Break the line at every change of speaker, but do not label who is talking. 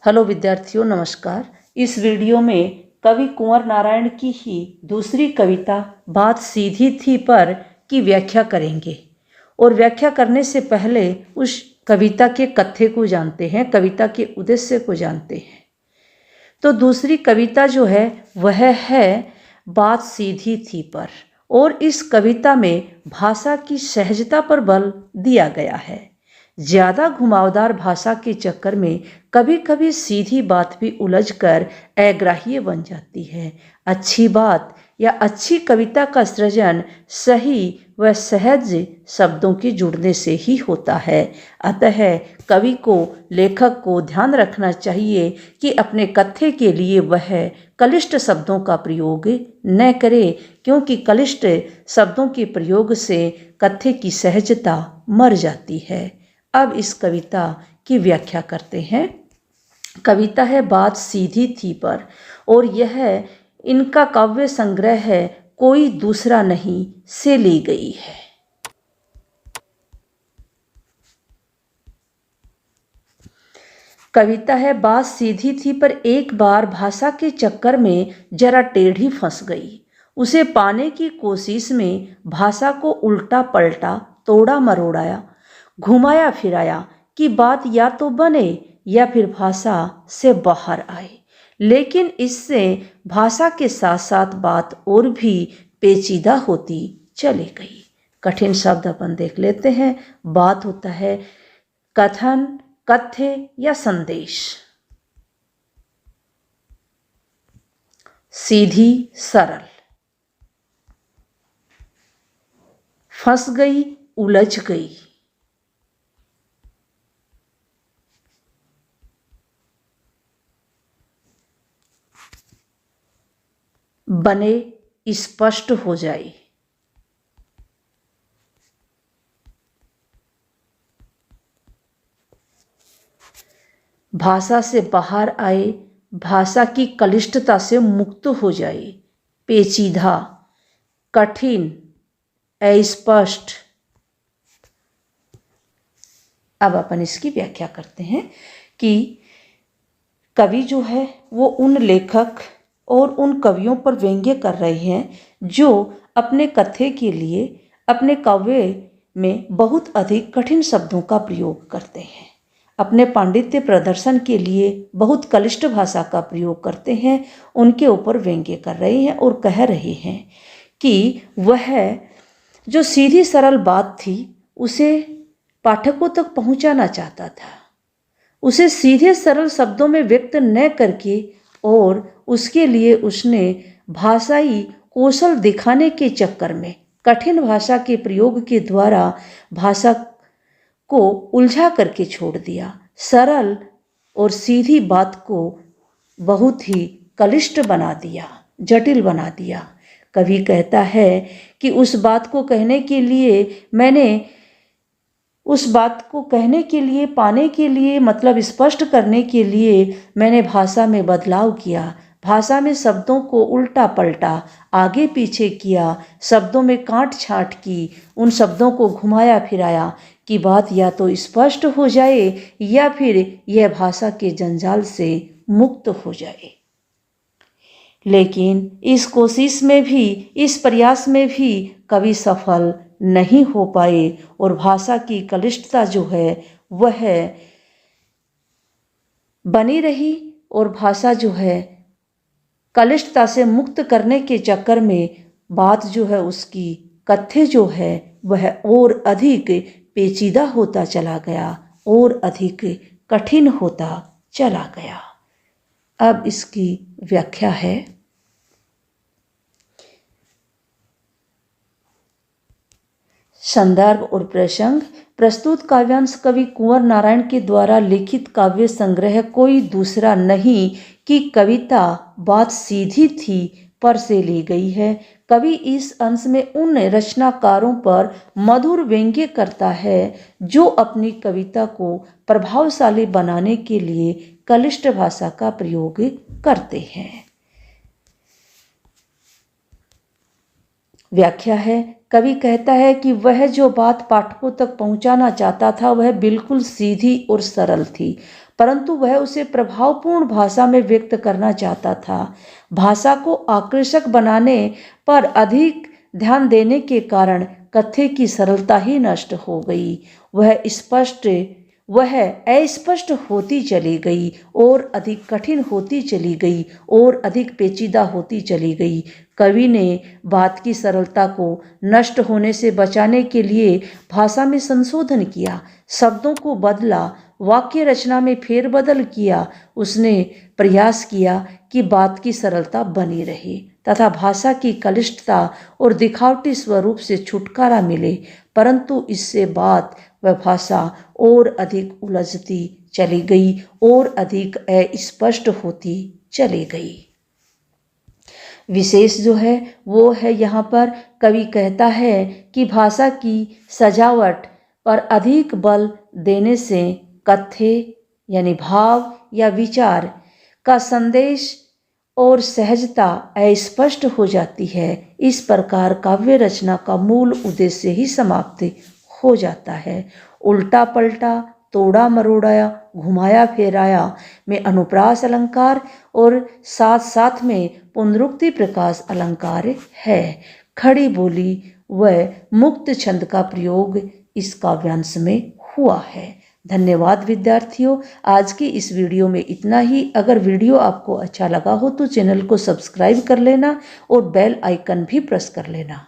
Hello विद्यार्थियों, नमस्कार। इस वीडियो में कवि कुंवर नारायण की ही दूसरी कविता बात सीधी थी पर की व्याख्या करेंगे। और व्याख्या करने से पहले उस कविता के कथ्य को जानते हैं, कविता के उद्देश्य को जानते हैं। तो दूसरी कविता जो है वह है बात सीधी थी पर, और इस कविता में भाषा की सहजता पर बल दिया गया है। ज़्यादा घुमावदार भाषा के चक्कर में कभी कभी सीधी बात भी उलझकर अग्राह्य बन जाती है। अच्छी बात या अच्छी कविता का सृजन सही व सहज शब्दों के जुड़ने से ही होता है। अतः कवि को, लेखक को ध्यान रखना चाहिए कि अपने कथ्य के लिए वह क्लिष्ट शब्दों का प्रयोग न करे, क्योंकि क्लिष्ट शब्दों के प्रयोग से कथ्य की सहजता मर जाती है। अब इस कविता की व्याख्या करते हैं। कविता है बात सीधी थी पर, और यह इनका काव्य संग्रह है कोई दूसरा नहीं से ली गई है। कविता है बात सीधी थी पर एक बार भाषा के चक्कर में जरा टेढ़ी फंस गई। उसे पाने की कोशिश में भाषा को उल्टा पलटा, तोड़ा मरोड़ाया, घुमाया फिराया कि बात या तो बने या फिर भाषा से बाहर आए। लेकिन इससे भाषा के साथ साथ बात और भी पेचीदा होती चली गई। कठिन शब्द अपन देख लेते हैं। बात होता है कथन, कथ्य या संदेश। सीधी, सरल। फंस गई, उलझ गई। बने, स्पष्ट हो जाए। भाषा से बाहर आए, भाषा की क्लिष्टता से मुक्त हो जाए। पेचीदा, कठिन, अस्पष्ट। अब अपन इसकी व्याख्या करते हैं कि कवि जो है वो उन लेखक और उन कवियों पर व्यंग्य कर रहे हैं जो अपने कथ्य के लिए अपने काव्य में बहुत अधिक कठिन शब्दों का प्रयोग करते हैं, अपने पांडित्य प्रदर्शन के लिए बहुत क्लिष्ट भाषा का प्रयोग करते हैं। उनके ऊपर व्यंग्य कर रहे हैं और कह रहे हैं कि वह जो सीधी सरल बात थी उसे पाठकों तक पहुंचाना चाहता था, उसे सीधे सरल शब्दों में व्यक्त न करके, और उसके लिए उसने भाषाई कौशल दिखाने के चक्कर में कठिन भाषा के प्रयोग के द्वारा भाषा को उलझा करके छोड़ दिया। सरल और सीधी बात को बहुत ही क्लिष्ट बना दिया, जटिल बना दिया। कवि कहता है कि उस बात को कहने के लिए, पाने के लिए, मतलब स्पष्ट करने के लिए मैंने भाषा में बदलाव किया, भाषा में शब्दों को उल्टा पलटा, आगे पीछे किया, शब्दों में काट छांट की, उन शब्दों को घुमाया फिराया कि बात या तो स्पष्ट हो जाए या फिर यह भाषा के जंजाल से मुक्त हो जाए। लेकिन इस कोशिश में भी, इस प्रयास में भी कवि सफल नहीं हो पाए, और भाषा की क्लिष्टता जो है वह बनी रही, और भाषा जो है क्लिष्टता से मुक्त करने के चक्कर में बात जो है, उसकी कथ्य जो है वह और अधिक पेचीदा होता चला गया और अधिक कठिन होता चला गया। अब इसकी व्याख्या है। संदर्भ और प्रसंग। प्रस्तुत काव्यांश कवि कुंवर नारायण के द्वारा लिखित काव्य संग्रह कोई दूसरा नहीं कि कविता बात सीधी थी पर से ली गई है। कवि इस अंश में उन रचनाकारों पर मधुर व्यंग्य करता है जो अपनी कविता को प्रभावशाली बनाने के लिए क्लिष्ट भाषा का प्रयोग करते हैं। व्याख्या है। कवि कहता है कि वह जो बात पाठकों तक पहुंचाना चाहता था वह बिल्कुल सीधी और सरल थी, परंतु वह उसे प्रभावपूर्ण भाषा में व्यक्त करना चाहता था। भाषा को आकर्षक बनाने पर अधिक ध्यान देने के कारण कथ्य की सरलता ही नष्ट हो गई। वह अस्पष्ट होती चली गई और अधिक कठिन होती चली गई और अधिक पेचीदा होती चली गई। कवि ने बात की सरलता को नष्ट होने से बचाने के लिए भाषा में संशोधन किया, शब्दों को बदला, वाक्य रचना में फेरबदल किया। उसने प्रयास किया कि बात की सरलता बनी रहे तथा भाषा की क्लिष्टता और दिखावटी स्वरूप से छुटकारा मिले, परंतु इससे बात व भाषा और अधिक उलझती चली गई और अधिक अस्पष्ट होती चली गई। विशेष जो है वो है यहाँ पर कवि कहता है कि भाषा की सजावट पर अधिक बल देने से कथ्य यानी भाव या विचार का संदेश और सहजता अस्पष्ट हो जाती है। इस प्रकार काव्य रचना का मूल उद्देश्य ही समाप्त हो जाता है। उल्टा पलटा, तोड़ा मरोड़ा, घुमाया फेराया में अनुप्रास अलंकार और साथ साथ में पुनरुक्ति प्रकाश अलंकार है। खड़ी बोली व मुक्त छंद का प्रयोग इस काव्यांश में हुआ है। धन्यवाद विद्यार्थियों, आज की इस वीडियो में इतना ही। अगर वीडियो आपको अच्छा लगा हो तो चैनल को सब्सक्राइब कर लेना और बेल आइकन भी प्रेस कर लेना।